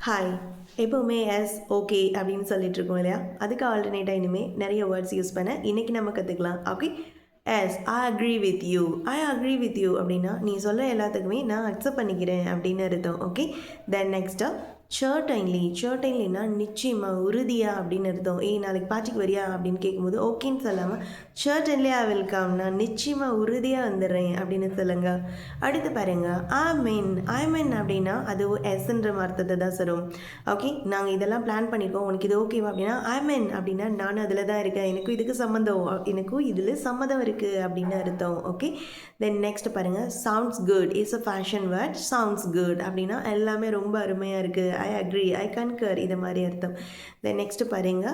Hi எப்போவுமே S okay அப்படின்னு சொல்லிட்டு இருக்கோம் இல்லையா? அதுக்கு ஆல்டர்னேட்டாக இனிமேல் நிறைய வேர்ட்ஸ் யூஸ் பண்ண இன்றைக்கி நம்ம கற்றுக்கலாம். Okay, yes I agree with you. I agree with you அப்படின்னா நீ சொல்கிற எல்லாத்துக்குமே நான் அக்செப்ட் பண்ணிக்கிறேன் அப்படின்னு அர்த்தம். ஓகே, தென் நெக்ஸ்ட்டாக ஷர்டைன்லினா நிச்சயமாக உறுதியாக அப்படின்னு அர்த்தம். நாளைக்கு பார்ட்டிக்கு வரியா அப்படின்னு கேட்கும்போது ஓகேன்னு சொல்லாமல் ஷர்டைன்லி ஐ வில் கம்னா நிச்சயமாக உறுதியாக வந்துடுறேன் அப்படின்னு சொல்லுங்க. அடுத்து பாருங்க, ஐ மீன் அப்படின்னா அது எஸ்ன்ற அர்த்தத்தை தான் சொல்லும். ஓகே, நாங்கள் இதெல்லாம் பிளான் பண்ணியிருக்கோம், உனக்கு இது ஓகேவா அப்படின்னா ஐ மீன் அப்படின்னா நானும் அதில் தான் இருக்கேன், எனக்கும் இதுக்கு சம்மந்தம், எனக்கும் இதில் சம்மதம் இருக்குது அப்படின்னு அர்த்தம். ஓகே, தென் நெக்ஸ்ட் பாருங்கள், sounds good is a fashion word. Sounds good அப்படின்னா எல்லாமே ரொம்ப அருமையாக இருக்குது. ஐ அக்ரி, ஐ கன்கர், இது மாதிரி அர்த்தம். தென் நெக்ஸ்ட் பாருங்க,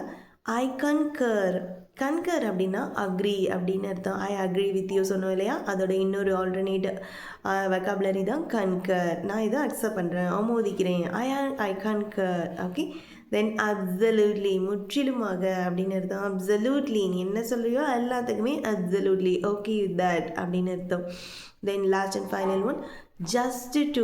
ஐ கன்கர் அப்படின்னா அக்ரி அப்படின்னு அர்த்தம். ஐ அக்ரி வித் யூ சொன்னோம் இல்லையா? அதோட இன்னொரு ஆல்டர்னேட் வெக்காபுலரி தான் கன்கர். நான் இதை அக்செப்ட் பண்ணுறேன், ஆமோதிக்கிறேன். ஐ கன்கர். ஓகே, தென் அப்சல்யூட்லி முற்றிலுமாக அப்படின்னு அர்த்தம். அப்சல்யூட்லி நீ என்ன சொல்றியோ எல்லாத்துக்குமே அப்சல்யூட்லி ஓகே வித் தட் அப்படின்னு அர்த்தம். Then last and final one, just to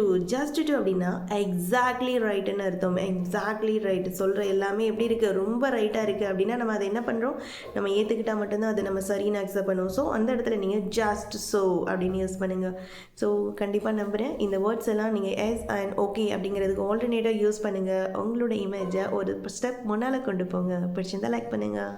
அப்படின்னா எக்ஸாக்ட்லி ரைட்டுன்னு அர்த்தம். எக்ஸாக்ட்லி ரைட் சொல்கிற எல்லாமே எப்படி இருக்குது, ரொம்ப ரைட்டாக இருக்குது அப்படின்னா நம்ம அதை என்ன பண்ணுறோம், நம்ம ஏற்றுக்கிட்டால் மட்டும்தான் அதை நம்ம சரின்னு அக்செப்ட் பண்ணுவோம். ஸோ அந்த இடத்துல நீங்கள் ஜஸ்ட் ஸோ அப்படின்னு யூஸ் பண்ணுங்கள். ஸோ கண்டிப்பாக நம்புகிறேன் இந்த வேர்ட்ஸ் எல்லாம் நீங்கள் எஸ் அண்ட் ஓகே அப்படிங்கிறதுக்கு ஆல்டர்னேட்டாக யூஸ் பண்ணுங்கள். உங்களோட இமேஜை ஒரு ஸ்டெப் முன்னால் கொண்டு போங்க. பிடிச்சிருந்தால் லைக் பண்ணுங்கள்.